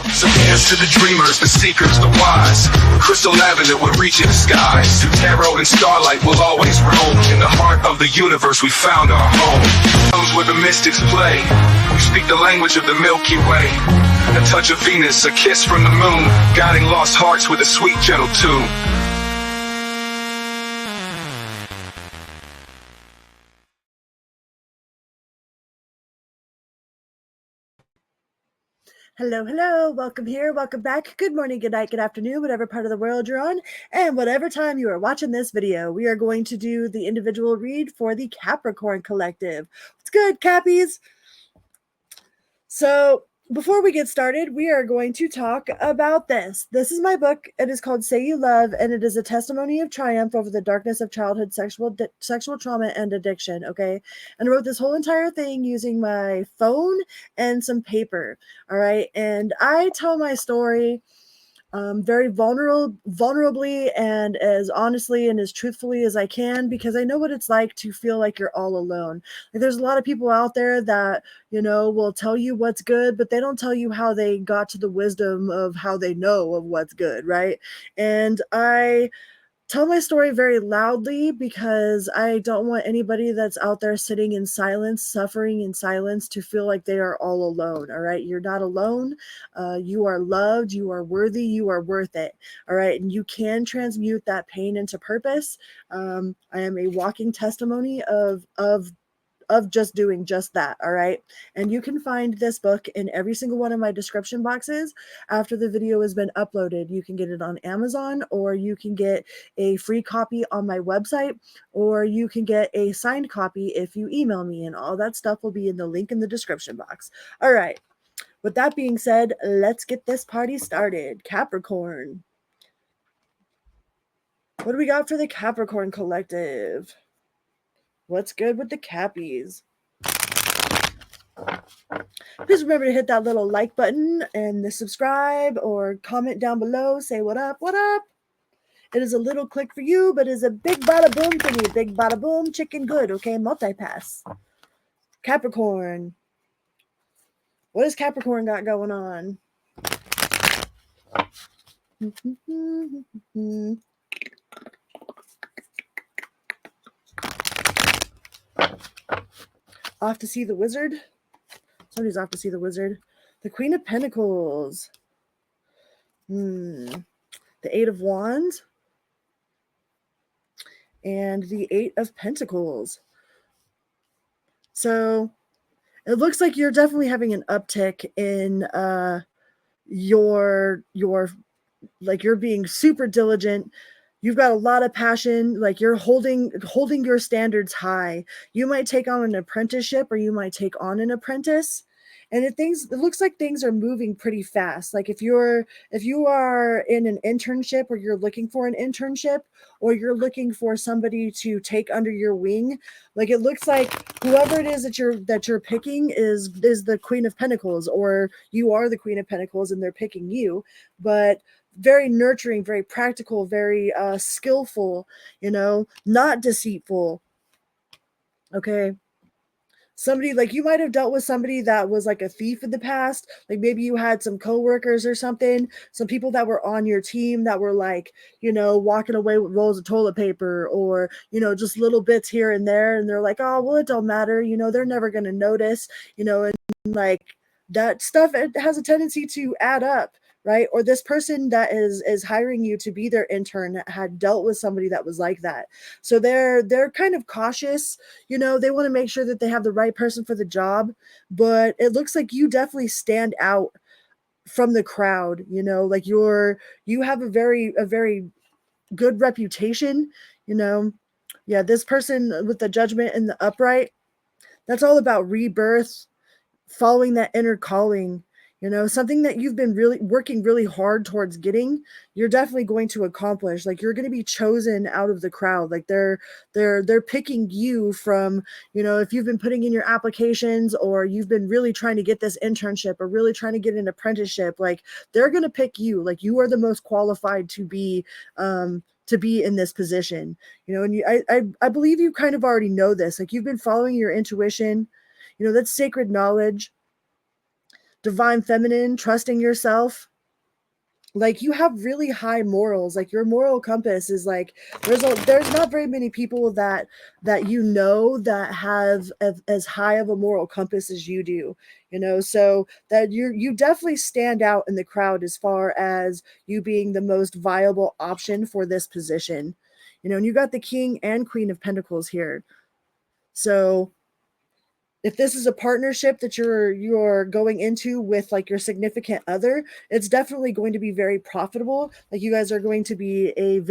So dance to the dreamers, the seekers, the wise. Crystal lavender will reach in the skies. Through tarot and starlight will always roam. In the heart of the universe we found our home. Comes where the mystics play. We speak the language of the Milky Way. A touch of Venus, a kiss from the moon, guiding lost hearts with a sweet gentle tune. Hello, hello, welcome here, welcome back. Good morning, good night, good afternoon, whatever part of the world you're on, and whatever time you are watching this video. We are going to do the individual read for the Capricorn Collective. What's good, Cappies? So before we get started, we are going to talk about this. This is my book. It is called Say You Love, and it is a testimony of triumph over the darkness of childhood sexual trauma and addiction, okay? And I wrote this whole entire thing using my phone and some paper, all right? And I tell my story very vulnerably and as honestly and as truthfully as I can, because I know what it's like to feel like you're all alone. Like, there's a lot of people out there that, you know, will tell you what's good, but they don't tell you how they got to the wisdom of how they know of what's good, right? And I tell my story very loudly because I don't want anybody that's out there sitting in silence, suffering in silence, to feel like they are all alone. All right. You're not alone. You are loved. You are worthy. You are worth it. All right. And you can transmute that pain into purpose. I am a walking testimony of just doing just that. All right. And you can find this book in every single one of my description boxes after the video has been uploaded. You can get it on Amazon, or you can get a free copy on my website, or you can get a signed copy if you email me, and all that stuff will be in the link in the description box. All right. With that being said, let's get this party started. Capricorn. What do we got for the Capricorn Collective? What's good with the Cappies? Please remember to hit that little like button and the subscribe or comment down below. Say what up, what up. It is a little click for you, but it's a big bada boom for me. Big bada boom, chicken good, okay? Multipass. Capricorn. What has Capricorn got going on? Off to see the wizard. Somebody's off to see the wizard. The Queen of Pentacles. The Eight of Wands. And the Eight of Pentacles. So it looks like you're definitely having an uptick in your like, you're being super diligent. You've got a lot of passion, like you're holding your standards high. You might take on an apprenticeship, or you might take on an apprentice. And it looks like things are moving pretty fast. Like if you are in an internship, or you're looking for an internship, or you're looking for somebody to take under your wing, like it looks like whoever it is that you're picking is the Queen of Pentacles, or you are the Queen of Pentacles and they're picking you. But very nurturing, very practical, very skillful, you know, not deceitful. Okay. Somebody, like, you might have dealt with somebody that was like a thief in the past. Like maybe you had some coworkers or something, some people that were on your team that were like, you know, walking away with rolls of toilet paper, or, you know, just little bits here and there. And they're like, oh, well, it don't matter. You know, they're never going to notice, you know, and like that stuff, it has a tendency to add up. Right? Or this person that is hiring you to be their intern had dealt with somebody that was like that. So they're kind of cautious, you know, they want to make sure that they have the right person for the job. But it looks like you definitely stand out from the crowd, you know, like you have a very good reputation, you know. Yeah, this person with the Judgment and the Upright, that's all about rebirth, following that inner calling. You know, something that you've been really working really hard towards getting, you're definitely going to accomplish. Like you're going to be chosen out of the crowd. Like they're picking you from, you know, if you've been putting in your applications, or you've been really trying to get this internship, or really trying to get an apprenticeship, like they're going to pick you. Like you are the most qualified to be in this position, you know. And I believe you kind of already know this. Like you've been following your intuition, you know, that's sacred knowledge. divine feminine, trusting yourself. Like you have really high morals. Like your moral compass is like there's not very many people that you know that have as high of a moral compass as you do, you know, so that you definitely stand out in the crowd as far as you being the most viable option for this position, you know. And you got the king and queen of pentacles here. So if this is a partnership that you're going into with like your significant other, it's definitely going to be very profitable. Like you guys are going to be you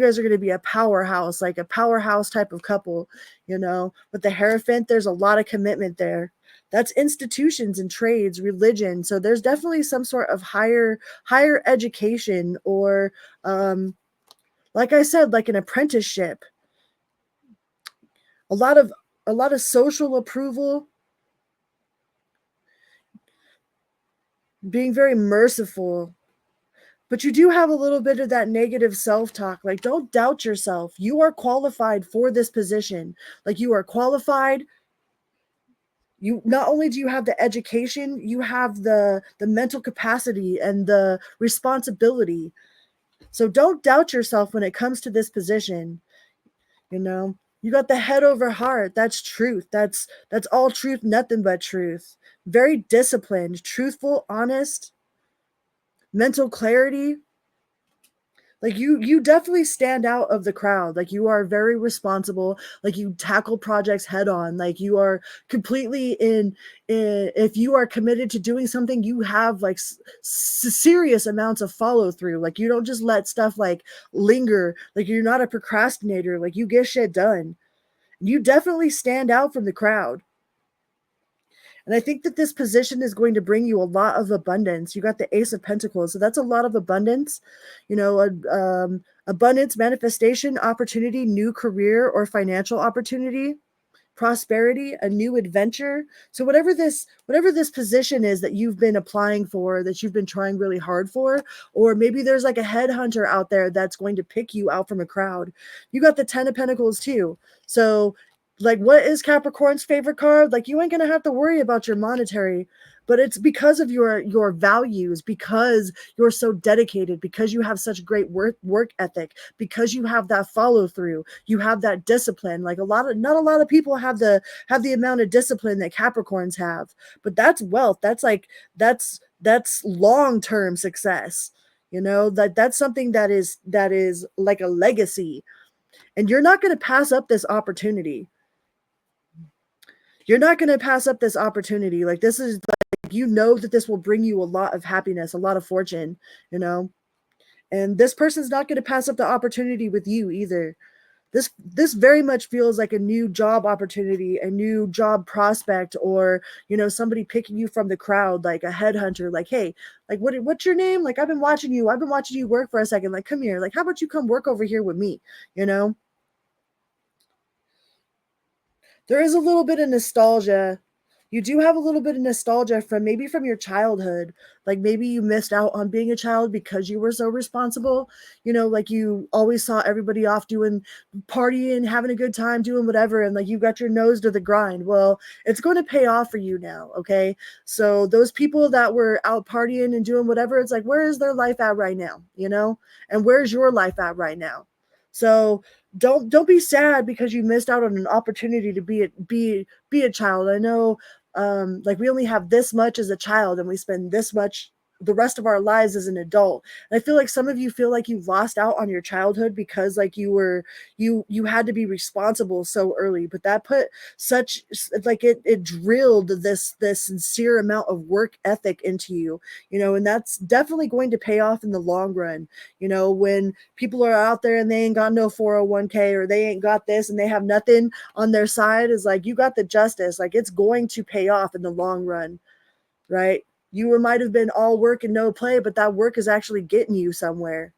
guys are going to be a powerhouse, like a powerhouse type of couple, you know. With the Hierophant, there's a lot of commitment there. That's institutions and trades, religion. So there's definitely some sort of higher education, or like I said, like an apprenticeship. A lot of social approval, being very merciful. But you do have a little bit of that negative self-talk. Like, don't doubt yourself. You are qualified for this position. Like, you are qualified. You not only do you have the education, you have the mental capacity and the responsibility. So don't doubt yourself when it comes to this position. You know, you got the head over heart. That's truth. That's all truth, nothing but truth. Very disciplined, truthful, honest, mental clarity. Like you definitely stand out of the crowd. Like you are very responsible. Like you tackle projects head on. Like you are completely in if you are committed to doing something, you have like serious amounts of follow through. Like you don't just let stuff like linger. Like you're not a procrastinator. Like you get shit done. You definitely stand out from the crowd. And I think that this position is going to bring you a lot of abundance. You got the Ace of Pentacles, so that's a lot of abundance. You know, abundance, manifestation, opportunity, new career or financial opportunity, prosperity, a new adventure. So whatever this position is that you've been applying for, that you've been trying really hard for, or maybe there's like a headhunter out there that's going to pick you out from a crowd. You got the 10 of Pentacles too. So like, what is Capricorn's favorite card? Like, you ain't gonna have to worry about your monetary, but it's because of your values, because you're so dedicated, because you have such great work ethic, because you have that follow through, you have that discipline. Like not a lot of people have the amount of discipline that Capricorns have, but that's wealth. That's like that's long-term success. You know, that's something that is like a legacy, and you're not going to pass up this opportunity. You're not going to pass up this opportunity. Like, this is like, you know that this will bring you a lot of happiness, a lot of fortune, you know, and this person's not going to pass up the opportunity with you either. This very much feels like a new job opportunity, a new job prospect, or, you know, somebody picking you from the crowd, like a headhunter, like, hey, like, what's your name? Like, I've been watching you work for a second. Like, come here. Like, how about you come work over here with me? You know, there is a little bit of nostalgia. You do have a little bit of nostalgia from maybe from your childhood. Like maybe you missed out on being a child because you were so responsible. You know, like you always saw everybody off doing partying, having a good time, doing whatever, and like you got your nose to the grind. Well, it's going to pay off for you now, okay? So those people that were out partying and doing whatever, it's like, where is their life at right now? You know? And where's your life at right now? So don't be sad because you missed out on an opportunity to be a child. I know, like we only have this much as a child and we spend this much the rest of our lives as an adult. And I feel like some of you feel like you lost out on your childhood because like you had to be responsible so early, but that put such like it drilled this sincere amount of work ethic into you, you know, and that's definitely going to pay off in the long run. You know, when people are out there and they ain't got no 401k, or they ain't got this and they have nothing on their side, is like, you got the justice. Like, it's going to pay off in the long run, right? You might have been all work and no play, but that work is actually getting you somewhere.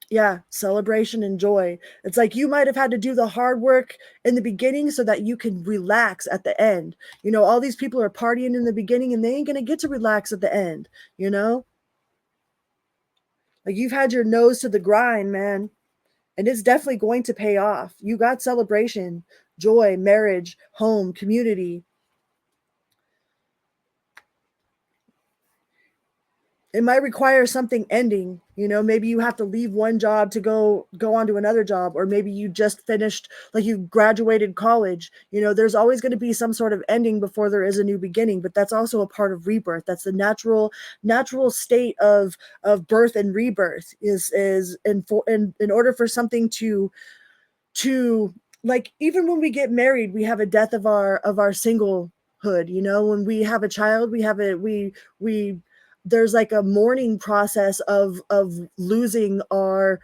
Yeah, celebration and joy. It's like you might have had to do the hard work in the beginning so that you can relax at the end. You know, all these people are partying in the beginning and they ain't going to get to relax at the end, you know? Like, you've had your nose to the grind, man. And it's definitely going to pay off. You got celebration. joy, marriage, home, community. It might require something ending. Maybe you have to leave one job to go on to another job, or maybe you just finished, like you graduated college. There's always going to be some sort of ending before there is a new beginning, but that's also a part of rebirth. That's the natural state of birth and rebirth, is in order for something to like, even when we get married, we have a death of our singlehood. When we have a child, we there's like a mourning process of losing our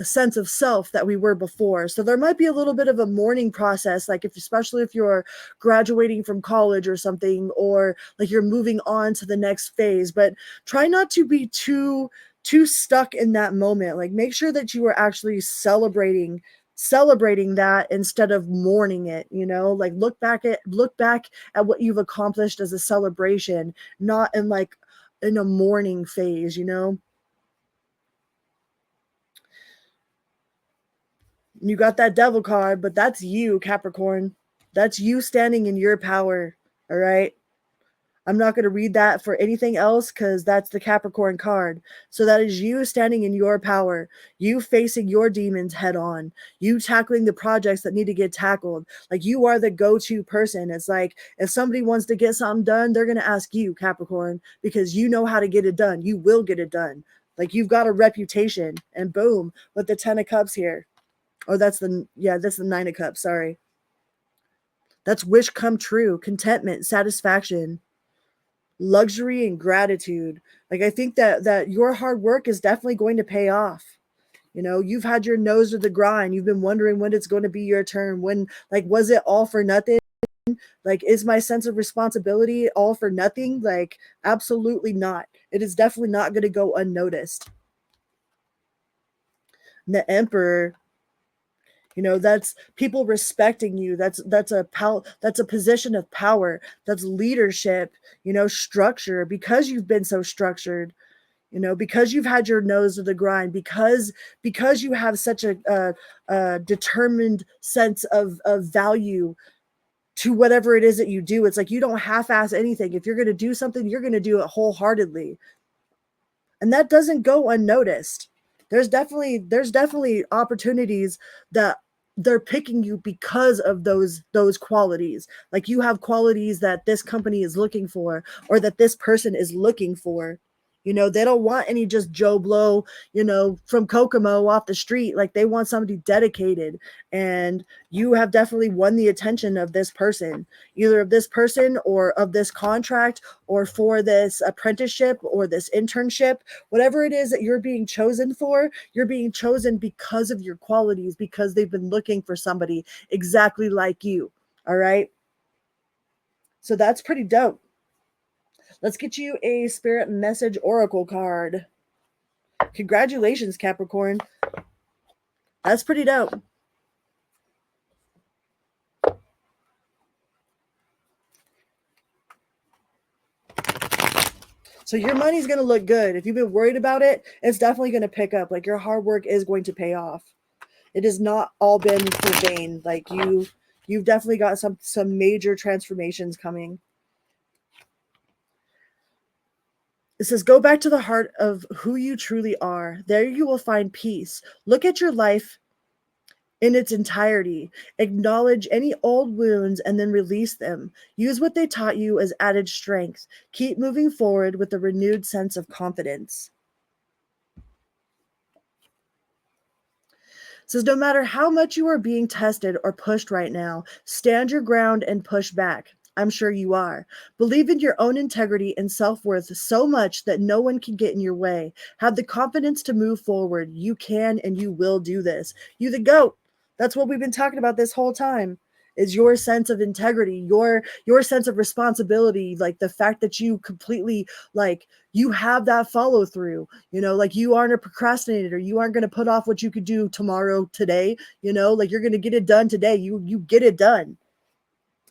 sense of self that we were before. So there might be a little bit of a mourning process, like especially if you're graduating from college or something, or like you're moving on to the next phase. But try not to be too stuck in that moment. Like, make sure that you are actually celebrating that instead of mourning it. Like, look back at what you've accomplished as a celebration, not in a mourning phase. You got that devil card, but that's you, Capricorn. That's you standing in your power. All right. I'm not going to read that for anything else, because that's the Capricorn card. So that is you standing in your power, you facing your demons head on, you tackling the projects that need to get tackled. Like, you are the go-to person. It's like, if somebody wants to get something done, they're going to ask you, Capricorn, because you know how to get it done. You will get it done. Like, you've got a reputation. And boom, with the 10 of Cups here. Oh, that's the 9 of Cups. Sorry. That's wish come true, contentment, satisfaction, luxury, and gratitude. Like, I think that your hard work is definitely going to pay off. You've had your nose to the grind. You've been wondering when it's going to be your turn. When, like, was it all for nothing? Like, is my sense of responsibility all for nothing? Like, absolutely not. It is definitely not going to go unnoticed. And the Emperor, that's people respecting you. That's a position of power. That's leadership, structure, because you've been so structured, because you've had your nose to the grind, because you have such a determined sense of value to whatever it is that you do. It's like, you don't half-ass anything. If you're going to do something, you're going to do it wholeheartedly. And that doesn't go unnoticed. There's definitely opportunities that they're picking you because of those qualities. Like, you have qualities that this company is looking for, or that this person is looking for. They don't want any just Joe Blow, from Kokomo off the street. Like, they want somebody dedicated. And you have definitely won the attention of this person, either of this person or of this contract, or for this apprenticeship or this internship. Whatever it is that you're being chosen for, you're being chosen because of your qualities, because they've been looking for somebody exactly like you. All right. So that's pretty dope. Let's get you a Spirit Message Oracle card. Congratulations, Capricorn. That's pretty dope. So your money's going to look good. If you've been worried about it, it's definitely going to pick up. Like, your hard work is going to pay off. It has not all been for vain. Like, you've definitely got some major transformations coming. It says, go back to the heart of who you truly are. There you will find peace. Look at your life in its entirety. Acknowledge any old wounds and then release them. Use what they taught you as added strength. Keep moving forward with a renewed sense of confidence. It says, no matter how much you are being tested or pushed right now, stand your ground and push back. I'm sure you are. Believe in your own integrity and self-worth so much that no one can get in your way. Have the confidence to move forward. You can and you will do this. You the GOAT. That's what we've been talking about this whole time. Is your sense of integrity, your sense of responsibility, like the fact that you completely, like, you have that follow through, like, you aren't a procrastinator. You aren't going to put off what you could do tomorrow, today, like, you're going to get it done today. You get it done.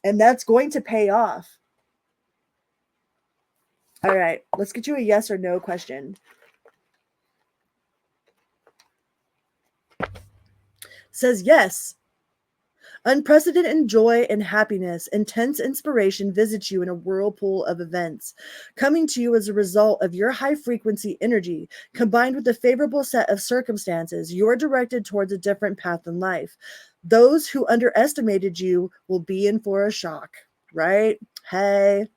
And that's going to pay off. All right, let's get you a yes or no question. It says, yes, Unprecedented joy and happiness, intense inspiration visits you in a whirlpool of events, coming to you as a result of your high frequency energy, combined with a favorable set of circumstances. You're directed towards a different path in life. Those who underestimated you will be in for a shock, right? Hey.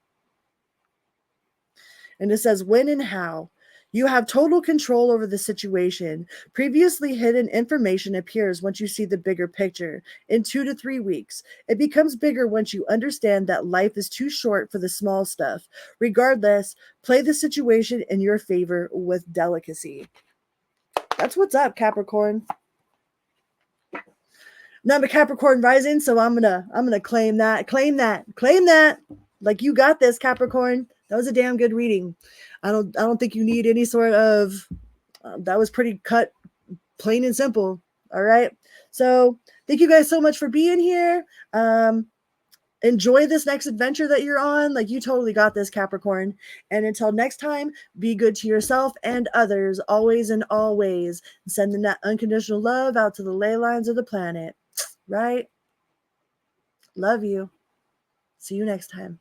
And it says when and how. You have total control over the situation. Previously hidden information appears once you see the bigger picture. In 2 to 3 weeks, it becomes bigger once you understand that life is too short for the small stuff. Regardless, play the situation in your favor with delicacy. That's what's up, Capricorn. Now I'm a Capricorn rising, so I'm gonna claim that. Like you got this, Capricorn. That was a damn good reading. I don't think you need any sort of. That was pretty cut, plain and simple. All right. So thank you guys so much for being here. Enjoy this next adventure that you're on. Like you totally got this, Capricorn. And until next time, be good to yourself and others, always and always. Sending that unconditional love out to the ley lines of the planet. Right? Love you. See you next time.